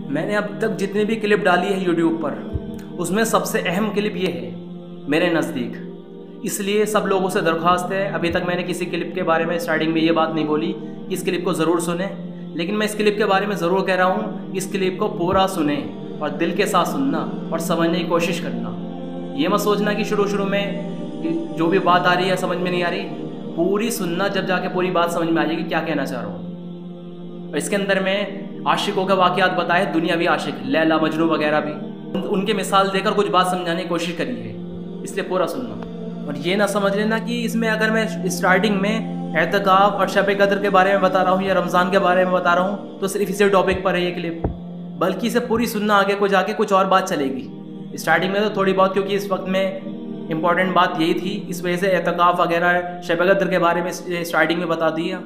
میں نے اب تک جتنی بھی کلپ ڈالی ہے یوٹیوب پر، اس میں سب سے اہم کلپ یہ ہے میرے نزدیک۔ اس لیے سب لوگوں سے درخواست ہے، ابھی تک میں نے کسی کلپ کے بارے میں اسٹارٹنگ میں یہ بات نہیں بولی کہ اس کلپ کو ضرور سنیں، لیکن میں اس کلپ کے بارے میں ضرور کہہ رہا ہوں، اس کلپ کو پورا سنیں اور دل کے ساتھ سننا اور سمجھنے کی کوشش کرنا۔ یہ مت سوچنا کہ شروع میں جو بھی بات آ رہی ہے سمجھ میں نہیں آ رہی، پوری سننا، جب جا کے پوری بات سمجھ میں آ جائے گی کیا کہنا چاہ رہا ہوں۔ اور اس کے اندر میں عاشقوں کے واقعات بتائے، دنیاوی عاشق لیلا مجنوں وغیرہ بھی، ان کے مثال دے کر کچھ بات سمجھانے کی کوشش کری ہے، اس لیے پورا سننا۔ اور یہ نہ سمجھ لینا کہ اس میں اگر میں اسٹارٹنگ میں اعتکاف اور شب قدر کے بارے میں بتا رہا ہوں یا رمضان کے بارے میں بتا رہا ہوں تو صرف اسی ٹاپک پر ہے یہ کلپ، بلکہ اسے پوری سننا، آگے کو جا کے کچھ اور بات چلے گی۔ اسٹارٹنگ میں تو تھوڑی بہت، کیونکہ اس وقت میں امپورٹنٹ بات یہی تھی، اس وجہ سے اعتکاف وغیرہ شب قدر کے بارے میں اسٹارٹنگ میں بتا دیا،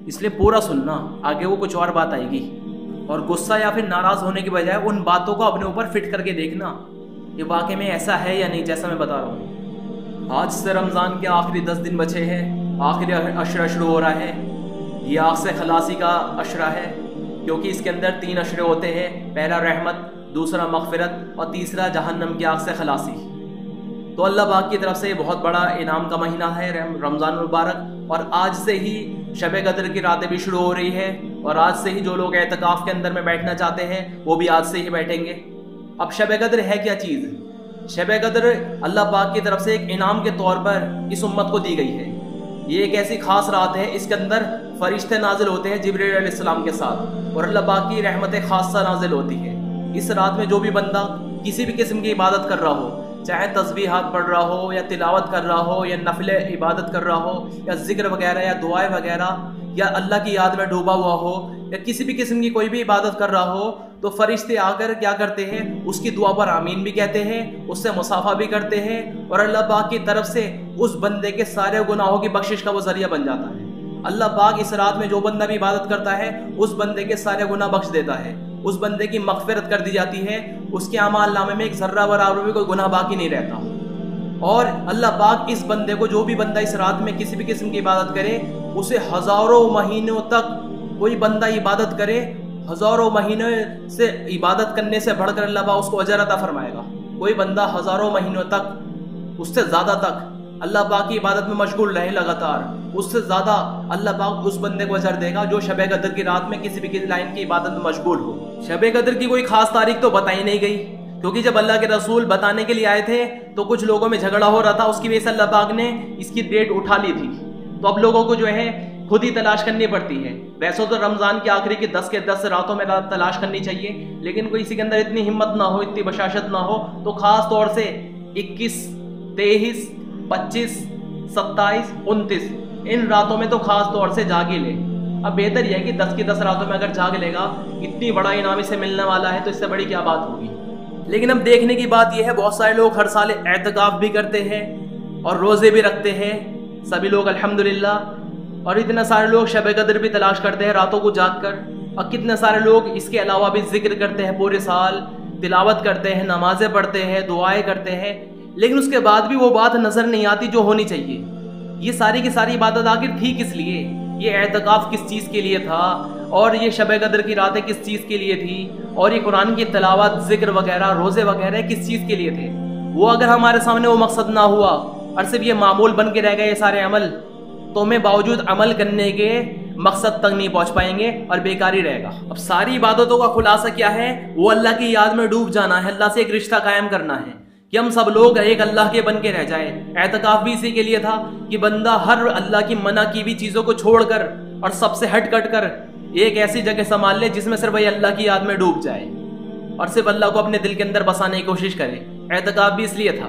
اس لیے پورا سننا، آگے وہ کچھ اور بات آئے گی۔ اور غصہ یا پھر ناراض ہونے کی بجائے ان باتوں کو اپنے اوپر فٹ کر کے دیکھنا کہ واقعی میں ایسا ہے یا نہیں جیسا میں بتا رہا ہوں۔ آج سے رمضان کے آخری 10 دن بچے ہیں، آخری عشرہ شروع ہو رہا ہے۔ یہ آگ سے خلاصی کا عشرہ ہے، کیونکہ اس کے اندر 3 عشرے ہوتے ہیں، پہلا رحمت، دوسرا مغفرت اور تیسرا جہنم کی آگ سے خلاصی۔ تو اللہ پاک کی طرف سے یہ بہت بڑا انعام کا مہینہ ہے رمضان المبارک، اور آج سے ہی شب قدر کی راتیں بھی شروع ہو رہی ہے، اور آج سے ہی جو لوگ اعتکاف کے اندر میں بیٹھنا چاہتے ہیں وہ بھی آج سے ہی بیٹھیں گے۔ اب شب قدر ہے کیا چیز؟ شب قدر اللہ پاک کی طرف سے ایک انعام کے طور پر اس امت کو دی گئی ہے۔ یہ ایک ایسی خاص رات ہے، اس کے اندر فرشتے نازل ہوتے ہیں جبرائیل علیہ السلام کے ساتھ، اور اللہ پاک کی رحمت خاصہ نازل ہوتی ہے۔ اس رات میں جو بھی بندہ کسی بھی قسم کی عبادت کر رہا ہو، چاہے تسبیحات پڑھ رہا ہو یا تلاوت کر رہا ہو یا نفل عبادت کر رہا ہو یا ذکر وغیرہ یا دعائیں وغیرہ یا اللہ کی یاد میں ڈوبا ہوا ہو یا کسی بھی قسم کی کوئی بھی عبادت کر رہا ہو، تو فرشتے آ کر کیا کرتے ہیں، اس کی دعا پر آمین بھی کہتے ہیں، اس سے مصافحہ بھی کرتے ہیں، اور اللہ پاک کی طرف سے اس بندے کے سارے گناہوں کی بخشش کا وہ ذریعہ بن جاتا ہے۔ اللہ پاک اس رات میں جو بندہ بھی عبادت کرتا ہے اس بندے کے سارے گناہ بخش دیتا ہے، اس بندے کی مغفرت کر دی جاتی ہے، اس کے اعمال نامے میں ایک ذرہ برابر بھی کوئی گناہ باقی نہیں رہتا۔ اور اللہ پاک اس بندے کو، جو بھی بندہ اس رات میں کسی بھی قسم کی عبادت کرے، اسے ہزاروں مہینوں تک کوئی بندہ عبادت کرے، ہزاروں مہینے سے عبادت کرنے سے بڑھ کر اللہ پاک اس کو اجر عطا فرمائے گا۔ کوئی بندہ ہزاروں مہینوں تک، اس سے زیادہ تک اللہ پاک کی عبادت میں مشغول رہے لگاتار، اس سے زیادہ اللہ پاک اس بندے کو اجر دے گا جو شب قدر کی رات میں کسی بھی لائن کی عبادت میں مشغول ہو۔ شب قدر کی کوئی خاص تاریخ تو بتائی نہیں گئی، کیونکہ جب اللہ کے رسول بتانے کے لیے آئے تھے تو کچھ لوگوں میں جھگڑا ہو رہا تھا، اس کی وجہ سے اللہ پاک نے اس کی ڈیٹ اٹھا لی تھی۔ تو اب لوگوں کو جو ہے خود ہی تلاش کرنی پڑتی ہے۔ ویسے تو رمضان کے آخری کی 10 کے 10 راتوں میں تلاش کرنی چاہیے، لیکن کوئی کسی کے اندر اتنی ہمت نہ ہو، اتنی بشاشت نہ ہو، تو خاص طور سے 21، 23، 25، 27، 29 ان راتوں میں تو خاص طور سے جاگ ہی لے۔ اب بہتر یہ ہے کہ 10 کی 10 راتوں میں اگر جاگ لے گا، اتنی بڑا انعام اسے ملنے والا ہے، تو اس سے بڑی کیا بات ہوگی۔ لیکن اب دیکھنے کی بات یہ ہے، بہت سارے لوگ ہر سال اعتکاف بھی کرتے ہیں اور روزے بھی رکھتے ہیں، سبھی لوگ الحمدللہ، اور اتنے سارے لوگ شب قدر بھی تلاش کرتے ہیں راتوں کو جاگ کر، اور کتنے سارے لوگ اس کے علاوہ بھی ذکر کرتے ہیں، پورے سال تلاوت کرتے ہیں، نمازیں پڑھتے ہیں، دعائیں کرتے ہیں، لیکن اس کے بعد بھی وہ بات نظر نہیں آتی جو ہونی چاہیے۔ یہ ساری کی ساری عبادت آخر تھی کس لیے؟ یہ اعتکاف کس چیز کے لیے تھا؟ اور یہ شب قدر کی راتیں کس چیز کے لیے تھی؟ اور یہ قرآن کی تلاوت، ذکر وغیرہ، روزے وغیرہ کس چیز کے لیے تھے؟ وہ اگر ہمارے سامنے وہ مقصد نہ ہوا اور صرف یہ معمول بن کے رہ گئے یہ سارے عمل، تو ہمیں باوجود عمل کرنے کے مقصد تک نہیں پہنچ پائیں گے اور بیکاری رہے گا۔ اب ساری عبادتوں کا خلاصہ کیا ہے؟ وہ اللہ کی یاد میں ڈوب جانا ہے، اللہ سے ایک رشتہ قائم کرنا ہے کہ ہم سب لوگ ایک اللہ کے بن کے رہ جائیں۔ اعتکاف بھی اسی کے لیے تھا کہ بندہ ہر اللہ کی منع کی ہوئی چیزوں کو چھوڑ کر اور سب سے ہٹ کٹ کر ایک ایسی جگہ سنبھال لے جس میں صرف وہی اللہ کی یاد میں ڈوب جائے اور صرف اللہ کو اپنے دل کے اندر بسانے کی کوشش کرے۔ اعتکاف بھی اس لیے تھا،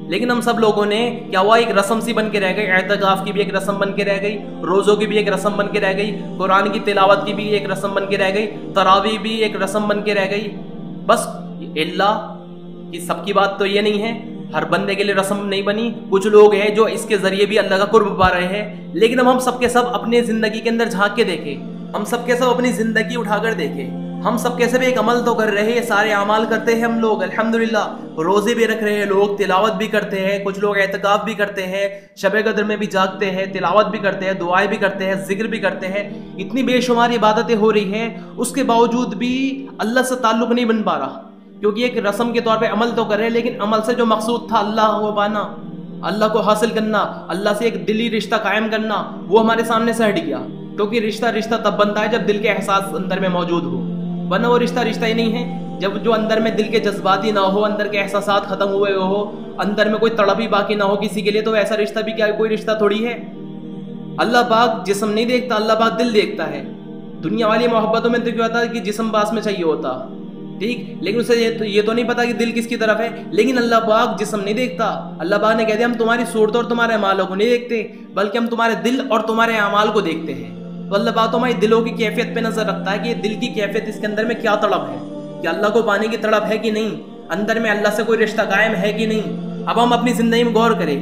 لیکن ہم سب لوگوں نے کیا ہوا، ایک رسم سی بن کے رہ گئی، اعتکاف کی بھی ایک رسم بن کے رہ گئی، روزوں کی بھی ایک رسم بن کے رہ گئی، قرآن کی تلاوت کی بھی ایک رسم بن کے رہ گئی، تراویح بھی ایک رسم بن کے رہ گئی۔ بس اللہ کی سب کی بات تو یہ نہیں ہے، ہر بندے کے لیے رسم نہیں بنی، کچھ لوگ ہیں جو اس کے ذریعے بھی اللہ کا قرب پا رہے ہیں، لیکن اب ہم سب کے سب اپنے زندگی کے اندر جھانک کے دیکھیں، ہم سب کے سب اپنی زندگی اٹھا کر دیکھیں، ہم سب کیسے بھی ایک عمل تو کر رہے ہیں، سارے اعمال کرتے ہیں ہم لوگ الحمدللہ، روزے بھی رکھ رہے ہیں لوگ، تلاوت بھی کرتے ہیں، کچھ لوگ اعتکاف بھی کرتے ہیں، شب قدر میں بھی جاگتے ہیں، تلاوت بھی کرتے ہیں، دعائیں بھی کرتے ہیں، ذکر بھی کرتے ہیں، اتنی بے شمار عبادتیں ہو رہی ہیں، اس کے باوجود بھی اللہ سے تعلق نہیں بن پا رہا، کیونکہ ایک رسم کے طور پہ عمل تو کر رہے ہیں، لیکن عمل سے جو مقصود تھا اللہ کو پانا، اللہ کو حاصل کرنا، اللہ سے ایک دلی رشتہ قائم کرنا، وہ ہمارے سامنے سے ہٹ گیا، کیونکہ رشتہ تب بنتا ہے جب دل کے احساس اندر میں موجود ہو، ورنہ وہ رشتہ ہی نہیں ہے جب جو اندر میں دل کے جذبات ہی نہ ہو، اندر کے احساسات ختم ہوئے ہو، اندر میں کوئی تڑپ ہی باقی نہ ہو کسی کے لیے، تو ایسا رشتہ بھی کیا کوئی رشتہ تھوڑی ہے۔ اللہ پاک جسم نہیں دیکھتا، اللہ پاک دل دیکھتا ہے۔ دنیا والی محبتوں میں تو کیا ہوتا ہے کہ جسم پاس میں چاہیے ہوتا، ٹھیک، لیکن اسے یہ تو نہیں پتا کہ دل کس کی طرف ہے، لیکن اللہ پاک جسم نہیں دیکھتا۔ اللہ پاک نے کہہ دیا ہم تمہاری صورت اور تمہارے اعمالوں کو نہیں دیکھتے، بلکہ ہم تمہارے دل اور تمہارے اعمال کو دیکھتے ہیں۔ تو اللہ پاک ہماری دلوں کی کیفیت پہ نظر رکھتا ہے کہ یہ دل کی کیفیت، اس کے اندر میں کیا تڑپ ہے، کہ اللہ کو پانے کی تڑپ ہے کہ نہیں، اندر میں اللہ سے کوئی رشتہ قائم ہے کہ نہیں۔ اب ہم اپنی زندگی میں غور کریں،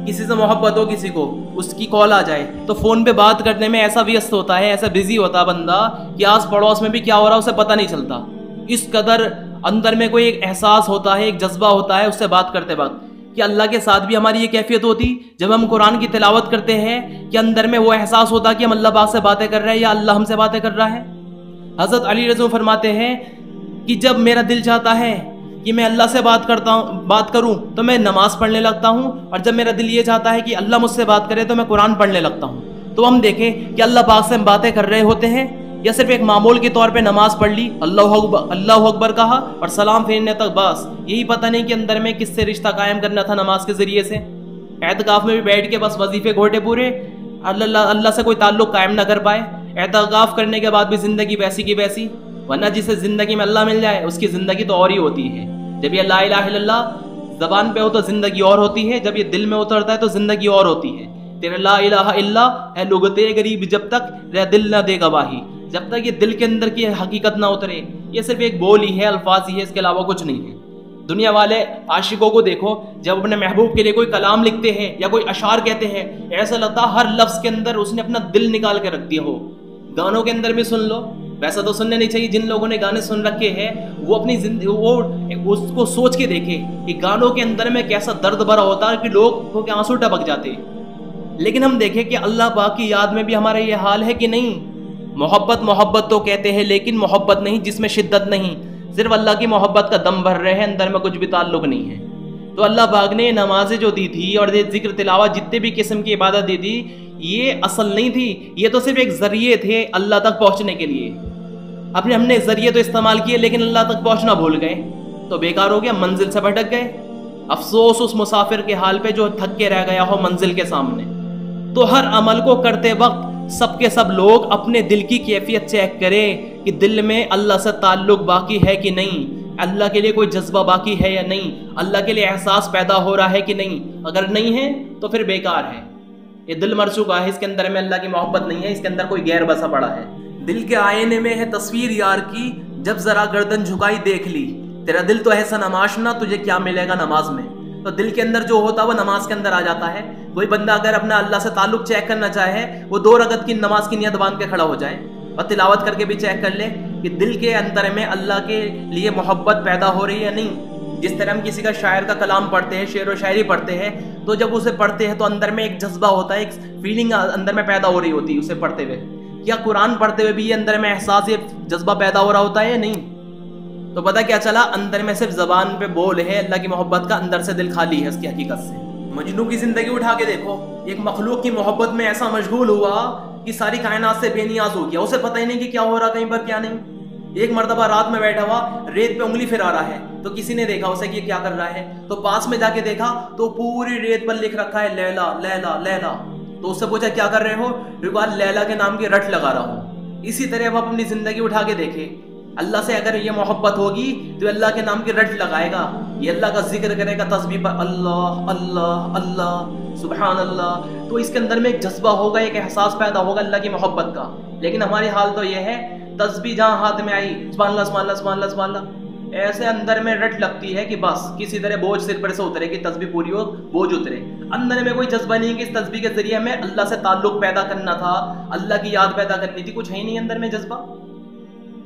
کسی سے محبت ہو، کسی کو اس کی کال آ جائے تو فون پہ بات کرنے میں ایسا ویست ہوتا ہے، ایسا بزی ہوتا ہے بندہ کہ آس پڑوس میں بھی کیا ہو رہا ہے اسے پتہ نہیں چلتا۔ اس قدر اندر میں کوئی ایک احساس ہوتا ہے، ایک جذبہ ہوتا ہے اس سے بات کرتے وقت، کہ اللہ کے ساتھ بھی ہماری یہ کیفیت ہوتی جب ہم قرآن کی تلاوت کرتے ہیں کہ اندر میں وہ احساس ہوتا کہ ہم اللہ پاک سے باتیں کر رہے ہیں یا اللہ ہم سے باتیں کر رہا ہے۔ حضرت علی رضی اللہ فرماتے ہیں کہ جب میرا دل چاہتا ہے کہ میں اللہ سے بات کروں تو میں نماز پڑھنے لگتا ہوں، اور جب میرا دل یہ چاہتا ہے کہ اللہ مجھ سے بات کرے تو میں قرآن پڑھنے لگتا ہوں۔ تو ہم دیکھیں کہ اللہ پاک سے ہم باتیں کر رہے ہوتے ہیں یا صرف ایک معمول کے طور پہ نماز پڑھ لی، اللہ اکبر کہا اور سلام پھیرنے تک، بس یہی پتہ نہیں کہ اندر میں کس سے رشتہ قائم کرنا تھا نماز کے ذریعے سے۔ اعتکاف میں بھی بیٹھ کے بس وظیفے گھوٹے پورے، اللہ سے کوئی تعلق قائم نہ کر پائے، اعتکاف کرنے کے بعد بھی زندگی ویسی کی ویسی، ورنہ جسے زندگی میں اللہ مل جائے اس کی زندگی تو اور ہی ہوتی ہے۔ جب یہ لا الہ الا اللہ زبان پہ ہو تو زندگی اور ہوتی ہے، جب یہ دل میں اترتا ہے تو زندگی اور ہوتی ہے۔ تیرا لا الہ الا اے لغت غریب جب تک تیرا دل نہ دے گواہی، جب تک یہ دل کے اندر کی حقیقت نہ اترے، یہ صرف ایک بول ہی ہے، الفاظ ہی ہے، اس کے علاوہ کچھ نہیں ہے۔ دنیا والے عاشقوں کو دیکھو، جب اپنے محبوب کے لیے کوئی کلام لکھتے ہیں یا کوئی اشعار کہتے ہیں، ایسا لگتا ہے ہر لفظ کے اندر اس نے اپنا دل نکال کے رکھ دیا ہو۔ گانوں کے اندر بھی سن لو، ویسا تو سننے نہیں چاہیے، جن لوگوں نے گانے سن رکھے ہیں وہ اپنی زندگی وہ اس کو سوچ کے دیکھے کہ گانوں کے اندر میں کیسا درد بھرا ہوتا ہے کہ لوگ کو کے آنسو ٹپک جاتے۔ لیکن ہم دیکھیں کہ اللہ پاک کی یاد میں بھی ہمارا یہ حال ہے کہ نہیں۔ محبت تو کہتے ہیں لیکن محبت نہیں جس میں شدت نہیں، صرف اللہ کی محبت کا دم بھر رہے ہیں، اندر میں کچھ بھی تعلق نہیں ہے۔ تو اللہ پاک نے نمازیں جو دی تھی اور ذکر تلاوت جتنے بھی قسم کی عبادت دی تھی، یہ اصل نہیں تھی، یہ تو صرف ایک ذریعے تھے اللہ تک پہنچنے کے لیے۔ ہم نے ذریعے تو استعمال کیے لیکن اللہ تک پہنچنا بھول گئے، تو بیکار ہو گیا، منزل سے بھٹک گئے۔ افسوس اس مسافر کے حال پہ جو تھک کے رہ گیا ہو منزل کے سامنے۔ تو ہر عمل کو کرتے وقت سب کے سب لوگ اپنے دل کی کیفیت چیک کریں کہ دل میں اللہ سے تعلق باقی ہے کہ نہیں، اللہ کے لیے کوئی جذبہ باقی ہے یا نہیں، اللہ کے لیے احساس پیدا ہو رہا ہے کہ نہیں۔ اگر نہیں ہے تو پھر بیکار ہے، یہ دل مر چکا ہے، اس کے اندر میں اللہ کی محبت نہیں ہے، اس کے اندر کوئی غیر بسا پڑا ہے۔ دل کے آئینے میں ہے تصویر یار کی، جب ذرا گردن جھکائی دیکھ لی، تیرا دل تو ایسا نماشنا، تجھے کیا ملے گا نماز میں۔ تو دل کے اندر جو ہوتا ہے وہ نماز کے اندر آ جاتا ہے۔ کوئی بندہ اگر اپنا اللہ سے تعلق چیک کرنا چاہے، وہ 2 رکعت کی نماز کی نیت باندھ کے کھڑا ہو جائے اور تلاوت کر کے بھی چیک کر لے کہ دل کے اندر میں اللہ کے لیے محبت پیدا ہو رہی ہے یا نہیں۔ جس طرح ہم کسی کا شاعر کا کلام پڑھتے ہیں، شعر و شاعری پڑھتے ہیں، تو جب اسے پڑھتے ہیں تو اندر میں ایک جذبہ ہوتا ہے، ایک فیلنگ اندر میں پیدا ہو رہی ہوتی ہے اسے پڑھتے ہوئے۔ کیا قرآن پڑھتے ہوئے بھی یہ اندر میں احساس، یہ جذبہ پیدا ہو رہا ہوتا ہے یا نہیں؟ تو پتہ کیا چلا، اندر میں صرف زبان پہ بول ہے اللہ کی محبت کا، اندر سے دل خالی ہے اس کی حقیقت سے۔ مجنوں کی زندگی اٹھا کے دیکھو، ایک مخلوق کی محبت میں ایسا مشغول ہوا کہ ساری کائنات سے بے نیاز ہو گیا، اسے پتہ ہی نہیں کہ کیا ہو رہا کہیں پر کیا نہیں۔ ایک مرتبہ رات میں بیٹھا ہوا ریت پہ انگلی پھرا رہا ہے، تو کسی نے دیکھا اسے کہ کیا کر رہا ہے، تو پاس میں جا کے دیکھا تو پوری ریت پر لکھ رکھا ہے لیلا لیلا لیلا۔ تو اس سے پوچھا کیا کر رہے ہو، رکوع لیلا کے نام کی رٹ لگا رہا ہوں۔ اسی طرح اب اپنی زندگی اٹھا کے دیکھے، اللہ سے اگر یہ محبت ہوگی تو اللہ کے نام کی رٹ لگائے گا، یہ اللہ کا ذکر کرے گا، تسبیح پر اللہ اللہ اللہ سبحان اللہ، تو اس کے اندر میں ایک جذبہ ہوگا، ایک احساس پیدا ہوگا اللہ کی محبت کا۔ لیکن ہماری حال تو یہ ہے، تسبیح جہاں ہاتھ میں آئی سبحان اللہ سبحان اللہ سبحان اللہ سبحان اللہ، ایسے اندر میں رٹ لگتی ہے کہ بس کسی طرح بوجھ سر پر سے اترے کہ تسبیح پوری ہو، بوجھ اترے۔ اندر میں کوئی جذبہ نہیں کہ اس تسبیح کے ذریعے میں اللہ سے تعلق پیدا کرنا تھا، اللہ کی یاد پیدا کرنی تھی، کچھ ہے ہی نہیں اندر میں جذبہ۔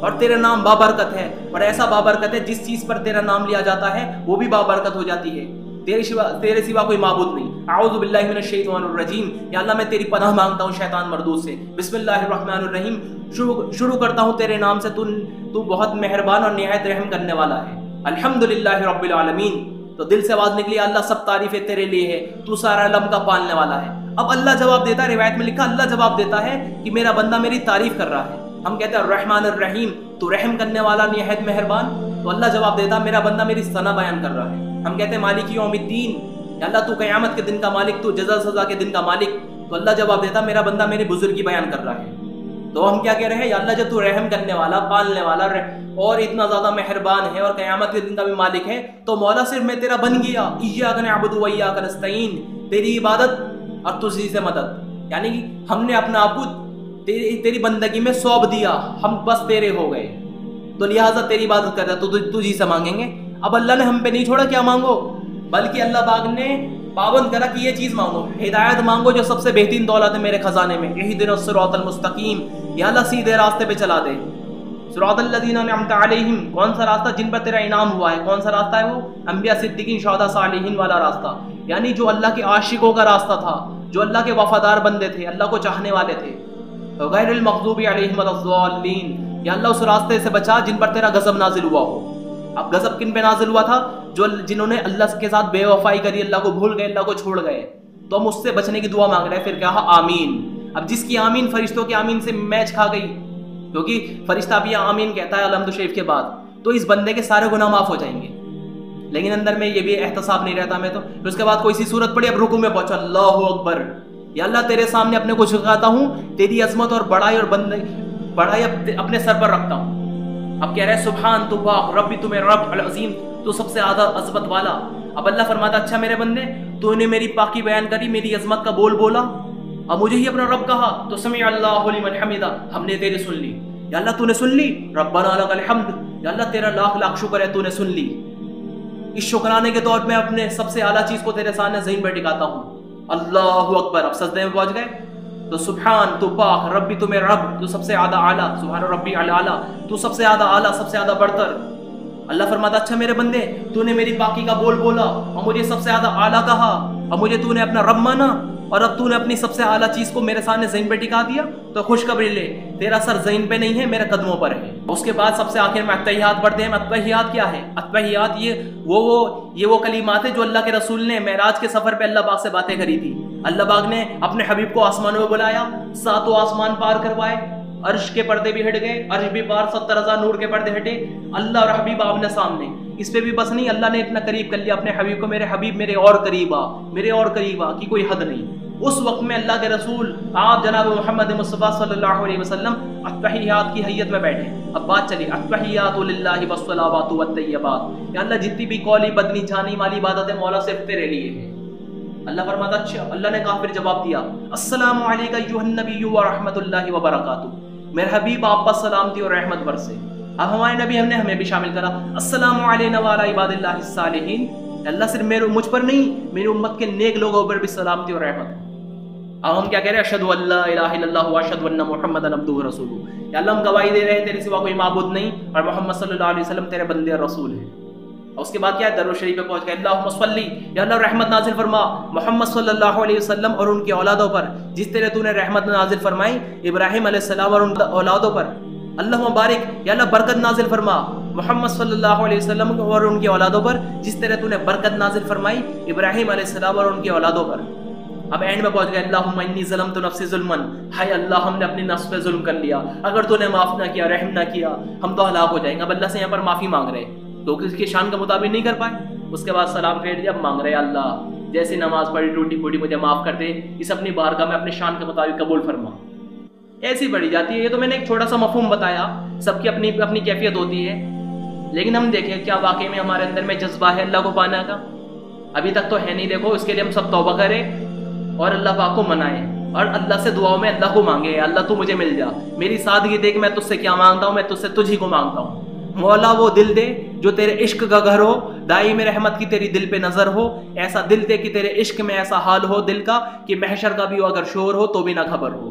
اور تیرا نام بابرکت ہے، اور ایسا بابرکت ہے جس چیز پر تیرا نام لیا جاتا ہے وہ بھی بابرکت ہو جاتی ہے، تیرے سوا کوئی معبود نہیں۔ اعوذ باللہ من الشیطان الرجیم، یا اللہ میں تیری پناہ مانگتا ہوں شیطان مردود سے۔ بسم اللہ الرحمن الرحیم، شروع کرتا ہوں تیرے نام سے، تو بہت مہربان اور نہایت رحم کرنے والا ہے۔ الحمدللہ رب العالمین، تو دل سے آواز نکلی اللہ سب تعریفیں تیرے لیے ہے، تو سارا عالم کا پالنے والا ہے۔ اب اللہ جواب دیتا ہے، روایت میں لکھا اللہ جواب دیتا ہے کہ میرا بندہ میری تعریف کر رہا ہے۔ ہم کہتے ہیں الرحمن الرحیم، تو رحم کرنے والا نہایت مہربان، تو اللہ جواب دیتا ہے میرا بندہ میری ثنا بیان کر رہا ہے۔ ہم کہتے ہیں مالک یوم الدین، یا اللہ تو قیامت کے دن کا مالک، تو جزا سزا کے دن کا مالک، تو اللہ جواب دیتا میرا بندہ میری بزرگی بیان کر رہا ہے۔ تو ہم کیا کہہ رہے ہیں، یا اللہ جب تو رحم کرنے والا، پالنے والا اور اتنا زیادہ مہربان ہے اور قیامت کے دن کا بھی مالک ہے، تو مولا صرف میں تیرا بن گیا، ایاک نعبد و ایاک نستعین، تیری عبادت اور تجھی سے مدد، یعنی کہ ہم نے اپنا آپ کو تیری بندگی میں سونپ دیا، ہم بس تیرے ہو گئے، تو لہٰذا تیری عبادت کر رہا تو تجھی سے مانگیں گے۔ اب اللہ نے ہم پہ نہیں چھوڑا کیا مانگو، بلکہ اللہ پاک نے پابند کرا کہ یہ چیز مانگو، ہدایت مانگو جو سب سے بہترین دولت ہے میرے خزانے میں، اہدنا الصراط المستقیم، یا اللہ سیدھے راستے پہ چلا دے۔ صراط الذین انعمت علیہم، کون سا راستہ جن پر تیرا انعام ہوا ہے، کون سا راستہ ہے وہ؟ انبیاء صدیقین شہداء صالحین والا راستہ، یعنی جو اللہ کے عاشقوں کا راستہ تھا، جو اللہ کے وفادار بندے تھے، اللہ کو چاہنے والے تھے۔ غیر المغضوب علیہم ولا الضالین، یا اللہ اس راستے سے بچا جن پر تیرا غضب نازل ہوا ہو۔ اب غضب کن پہ نازل ہوا تھا؟ جنہوں نے اللہ کے ساتھ بے وفائی کری، اللہ کو بھول گئے، اللہ کو چھوڑ گئے، تو ہم اس سے بچنے کی دعا مانگ رہے ہیں۔ پھر کہا آمین۔ اب جس کی آمین فرشتوں کی آمین سے میچ کھا گئی، کیونکہ فرشتہ بھی آمین کہتا ہے الحمد شریف کے بعد، تو اس بندے کے سارے گناہ معاف ہو جائیں گے۔ لیکن اندر میں یہ بھی احتساب نہیں رہتا میں تو پھر اس کے بعد کوئی سی صورت پڑی، اب رکوع میں پہنچا، اللہ اکبر، یا اللہ تیرے سامنے اپنے کو جھکاتا ہوں، تیری عظمت اور بڑائی اپنے سر پر رکھتا ہوں۔ اب کہہ رہے سبحان تو پاک، ربی تو میرا رب العظیم، تو سب سے زیادہ عظمت والا۔ اب اللہ فرماتا اچھا میرے بندے، تو نے میری پاکی بیان کری، میری عظمت کا بول بولا، اب مجھے ہی اپنا رب کہا، تو سمع اللہ لمن حمدہ، ہم نے تیری سن لی، یا اللہ تو نے سن لی، ربنا لک الحمد، یا اللہ تیرا لاکھ لاکھ شکر ہے تو نے سن لی۔ اس شکرانے کے طور میں اپنے سب سے اعلیٰ چیز کو تیرے سامنے ذہن پر ٹکاتا ہوں، اللہ اکبر۔ اب سجدے میں پہنچ گئے، تو سبحان تو پاک، ربی تو میرا رب، تو سب سے زیادہ اعلیٰ، سبحان ربی اعلیٰ، تو سب سے زیادہ اعلیٰ، سب سے زیادہ برتر۔ اللہ فرماتا اچھا میرے بندے، تو نے میری پاکی کا بول بولا اور مجھے سب سے زیادہ اعلیٰ کہا، اور مجھے تو نے اپنا رب مانا، اور اب تو نے اپنی سب سے اعلیٰ چیز کو میرے سامنے ذہن پہ ٹکا دیا، تو خوشخبری لے، تیرا سر ذہن پہ نہیں ہے، میرے قدموں پر ہے۔ اس کے بعد سب سے آخر میں اتحیات پڑھتے ہیں۔ اتحیات کیا ہے؟ اتحیات یہ وہ کلمات ہیں جو اللہ کے رسول نے معراج کے سفر پہ اللہ پاک سے باتیں کری تھی۔ اللہ پاک نے اپنے حبیب کو آسمانوں میں بلایا، ساتوں آسمان پار کروائے، عرش کے پردے بھی ہٹ گئے، عرش بھی پار، 70,000 نور کے پردے ہٹے، اللہ اور حبیب آمنے سامنے۔ اس پہ بھی بس نہیں، اللہ نے اتنا قریب کر لیا اپنے حبیب کو، میرے حبیب میرے اور قریب آ، میرے اور قریب آ کی کوئی حد نہیں۔ اس وقت میں اللہ کے رسول آپ جناب محمد مصطفیٰ صلی اللہ علیہ وسلم اتحیات کی حیت میں بیٹھے۔ اب بات چلی، اتحیات للہ والصلوات والطیبات، یا اللہ جتنی بھی قولی بدنی جانی مالی عبادتیں مولا صرف تیرے لیے ہیں۔ اللہ فرماتا اچھا، اللہ نے کہا پھر جواب دیا، السلام علیکم ایھا النبی ورحمۃ اللہ وبرکاتہ، میرے حبیب آپ پر سلامتی اور رحمت برسے۔ اب ہمارے نبی ہم نے ہمیں بھی شامل کرا، السلام علینا وعلی عباد اللہ الصالحین، اللہ صرف مجھ پر نہیں، میری امت کے نیک لوگوں پر بھی سلامتی اور رحمت۔ اب ہم کیا کہہ رہے ہیں؟ اشہد ان لا الہ الا اللہ واشہد ان محمدا عبدہ ورسولہ، یا اللہ ہم گواہی دے رہے ہیں تیرے سوا کوئی معبود نہیں، اور محمد صلی اللہ علیہ وسلم تیرے بندے اور رسول ہیں۔ اور اس کے بعد کیا ہے؟ درود شریف پہ پہنچ گئے، اللہم صلی، یا اللہ رحمت نازل فرما محمد صلی اللہ علیہ وسلم اور ان کی اولادوں پر، جس طرح تو نے رحمت نازل فرمائی ابراہیم علیہ السلام اور ان کی اولادوں پر۔ اللہم بارک، یا اللہ برکت نازل فرما محمد صلی اللہ علیہ وسلم اور ان کی اولادوں پر، جس طرح تو نے برکت نازل فرمائی ابراہیم علیہ السلام اور ان کی اولادوں پر۔ اب اینڈ میں پہنچ گئے، اللہم انی ظلمت نفسی ظلما، ہائے اللہ ہم نے اپنی نفس پہ ظلم کر لیا، اگر تو نے معاف نہ کیا، رحم نہ کیا، ہم تو ہلاک ہو جائیں گے۔ اب اللہ سے یہاں پر معافی مانگ رہے، تو اس کی شان کے مطابق نہیں کر پائے، اس کے بعد سلام پھیر دیا، اب مانگ رہے اللہ جیسی نماز پڑھی ٹوٹی پھوٹی مجھے معاف کر دے، اس اپنی بارگاہ میں اپنے شان کے مطابق قبول فرما۔ ایسی بڑھی جاتی ہے۔ یہ تو میں نے ایک چھوٹا سا مفہوم بتایا، سب کی اپنی اپنی کیفیت ہوتی ہے، لیکن ہم دیکھیں کیا واقعی میں ہمارے اندر میں جذبہ ہے اللہ کو پانے کا؟ ابھی تک تو ہے نہیں۔ دیکھو اس کے لیے ہم سب توبہ کریں اور اللہ پاک کو منائیں، اور اللہ سے دعاؤں میں اللہ کو مانگے، اللہ تو مجھے مل جا، میری سادگی دیکھ میں تجھ سے کیا مانگتا ہوں، میں تجھ سے تجھ ہی کو مانگتا ہوں۔ مولا وہ دل دے جو تیرے عشق کا گھر ہو، دائم رحمت کی تیری دل پہ نظر ہو، ایسا دل دے کہ تیرے عشق میں ایسا حال ہو دل کا کہ محشر کا بھی اگر شور ہو تو بھی نہ خبر ہو۔